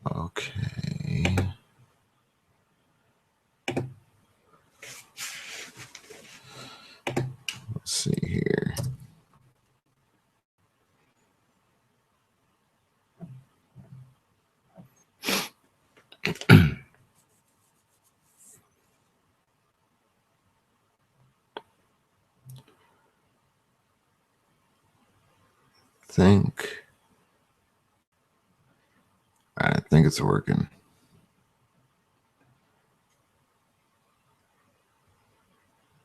Okay. Let's see here. I think it's working.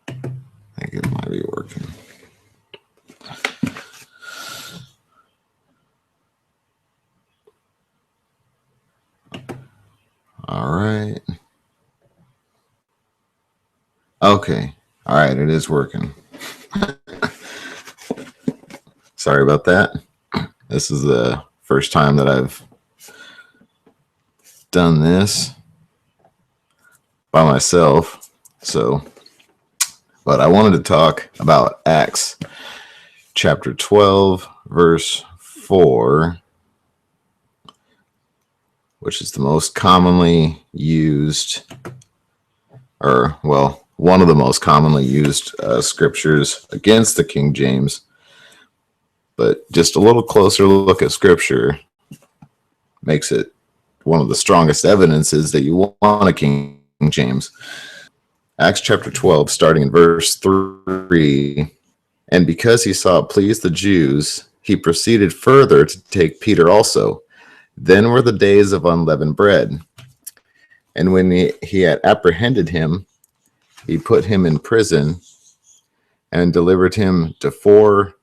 I think it might be working. All right. Okay. All right. It is working. Sorry about that. This is the first time that I've done this by myself. But I wanted to talk about Acts chapter 12, verse 4, which is the most commonly used, or, well, one of the most commonly used scriptures against the King James. But just a little closer look at scripture makes it one of the strongest evidences that you want a King James. Acts chapter 12, starting in verse 3. And because he saw it pleased the Jews, he proceeded further to take Peter also. Then were the days of unleavened bread. And when he had apprehended him, he put him in prison and delivered him to 4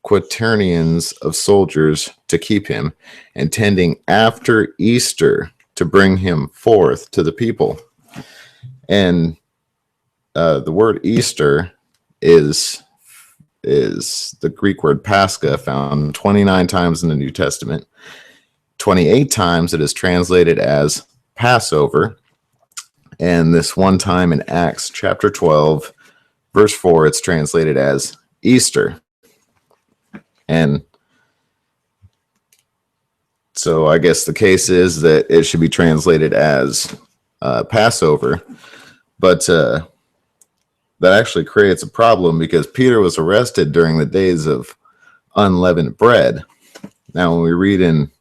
quaternions of soldiers to keep him, intending after Easter to bring him forth to the people. And the word Easter is the Greek word Pascha, found 29 times in the New Testament. 28 times it is translated as Passover. And this one time in Acts chapter 12, verse 4, it's translated as Easter. And so I guess the case is that it should be translated as Passover. But that actually creates a problem because Peter was arrested during the days of unleavened bread. Now, when we read in,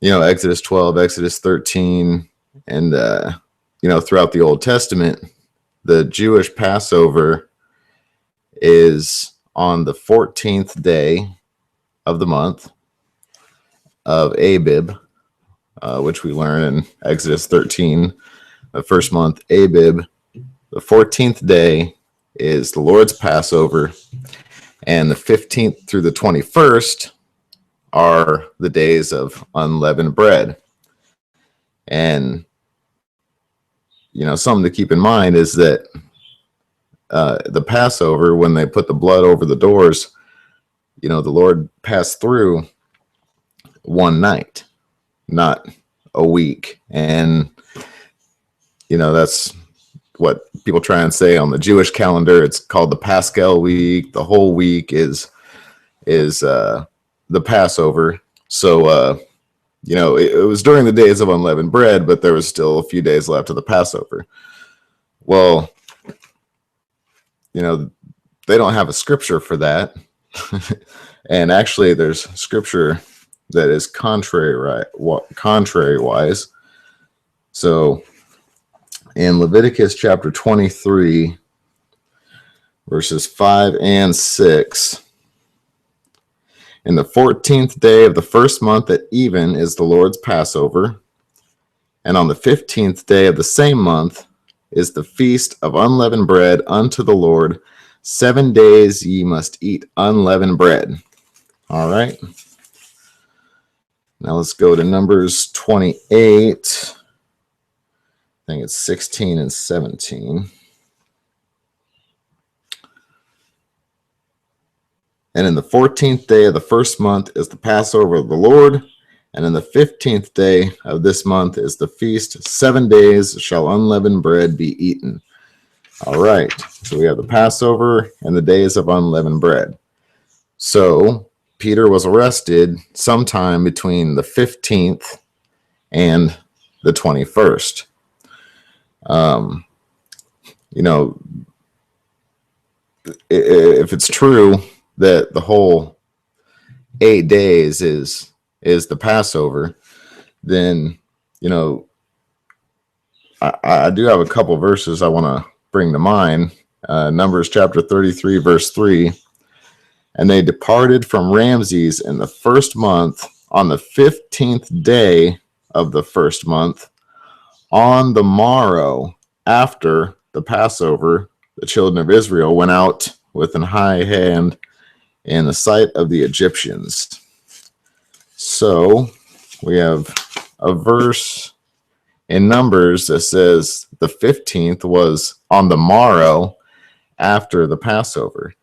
Exodus 12, Exodus 13, and, throughout the Old Testament, the Jewish Passover is on the 14th day of the month of Abib, which we learn in Exodus 13, the first month, Abib. The 14th day is the Lord's Passover, and the 15th through the 21st are the days of unleavened bread. And, something to keep in mind is that the Passover, when they put the blood over the doors, the Lord passed through one night, not a week. And, that's what people try and say on the Jewish calendar. It's called the Paschal week. The whole week is the Passover. So, it was during the days of unleavened bread, but there was still a few days left of the Passover. Well, they don't have a scripture for that. And actually there's scripture that is contrary wise. So in Leviticus chapter 23, verses 5 and 6, in the 14th day of the first month at even is the Lord's Passover, and on the 15th day of the same month is the feast of unleavened bread unto the Lord. 7 days ye must eat unleavened bread. All right. Now let's go to Numbers 28. I think it's 16 and 17. And in the 14th day of the first month is the Passover of the Lord. And in the 15th day of this month is the feast. 7 days shall unleavened bread be eaten. All right. So we have the Passover and the days of unleavened bread. So Peter was arrested sometime between the 15th and the 21st. You know, if it's true that the whole 8 days is the Passover, then, you know, I do have a couple verses I want to bring to mind. Numbers chapter 33, verse 3. And they departed from Ramses in the first month on the 15th day of the first month. On the morrow after the Passover, the children of Israel went out with an high hand in the sight of the Egyptians. So we have a verse in Numbers that says the 15th was on the morrow after the Passover.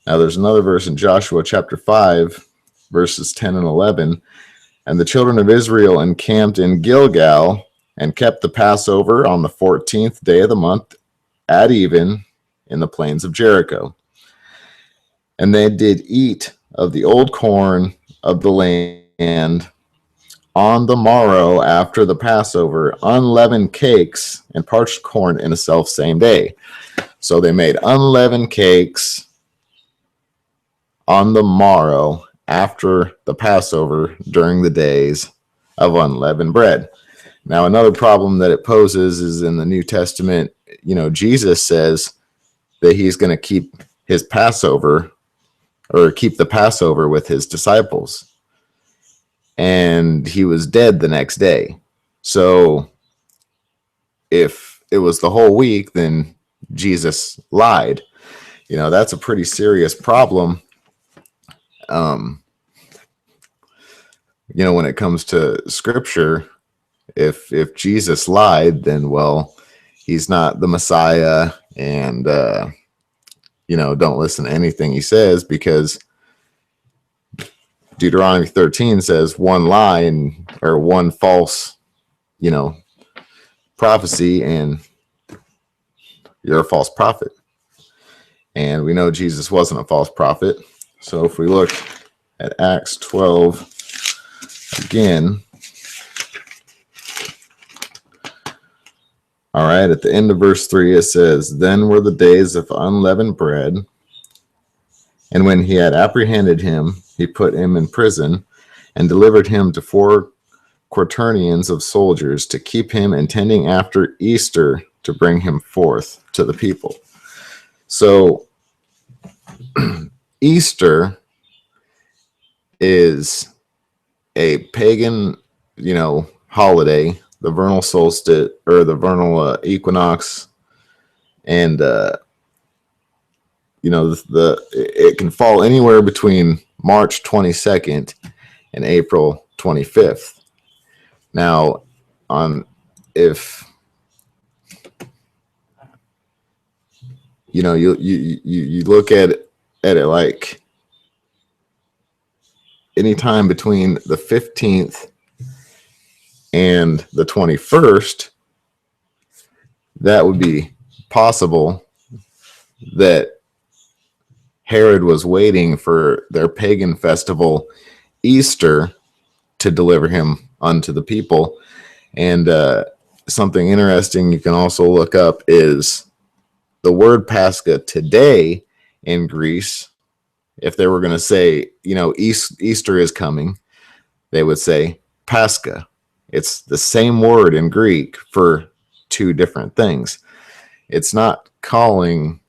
Now there's another verse in Joshua chapter 5, verses 10 and 11. And the children of Israel encamped in Gilgal and kept the Passover on the 14th day of the month at even in the plains of Jericho. And they did eat of the old corn of the land on the morrow after the Passover, unleavened cakes and parched corn in a self same day. So they made unleavened cakes on the morrow after the Passover during the days of unleavened bread. Now, another problem that it poses is in the New Testament, you know, Jesus says that he's going to keep his Passover or keep the Passover with his disciples. And he was dead the next day. So if it was the whole week, then Jesus lied. You know, that's a pretty serious problem. You know, when it comes to scripture, if Jesus lied, then, well, he's not the Messiah, and you know, don't listen to anything he says, because Deuteronomy 13 says one lie or one false, you know, prophecy, and you're a false prophet. And we know Jesus wasn't a false prophet. So if we look at Acts 12 again, all right, at the end of verse 3, it says, Then were the days of unleavened bread, and when he had apprehended him, he put him in prison and delivered him to 4 quaternions of soldiers to keep him, intending after Easter to bring him forth to the people. So Easter is a pagan, you know, holiday, the vernal solstice or the vernal equinox, and you know, it can fall anywhere between March 22nd and April 25th. Now, if you know, you look at it like anytime between the 15th and the 21st, that would be possible that Herod was waiting for their pagan festival, Easter, to deliver him unto the people. And something interesting you can also look up is the word Pascha today in Greece. If they were going to say, you know, Easter is coming, they would say Pascha. It's the same word in Greek for 2 different things. It's not calling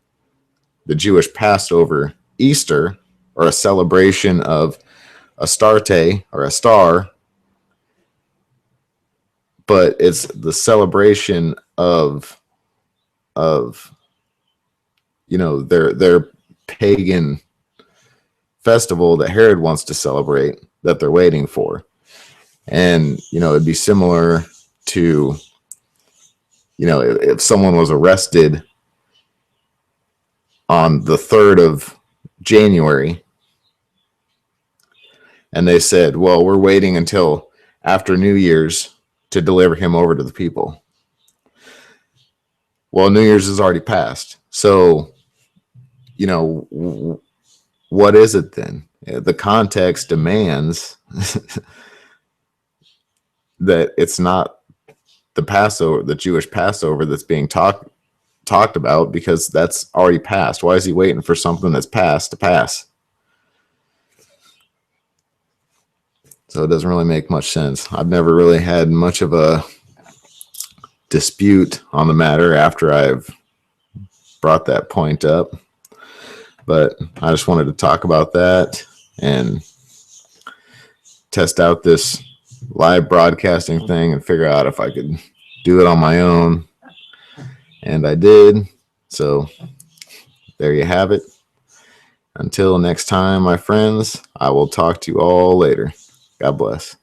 the Jewish Passover Easter, or a celebration of Astarte or a star, but it's the celebration of you know, their pagan festival that Herod wants to celebrate, that they're waiting for. And, you know, it'd be similar to, you know, if someone was arrested on the 3rd of January and they said, well, we're waiting until after New Year's to deliver him over to the people. Well, New Year's has already passed. So, you know, what is it then? The context demands that it's not the Passover, the Jewish Passover that's being talked about, because that's already passed. Why is he waiting for something that's passed to pass? So it doesn't really make much sense. I've never really had much of a dispute on the matter after I've brought that point up, but I just wanted to talk about that and test out this live broadcasting thing and figure out if I could do it on my own. And I did. So there you have it. Until next time, my friends, I will talk to you all later. God bless.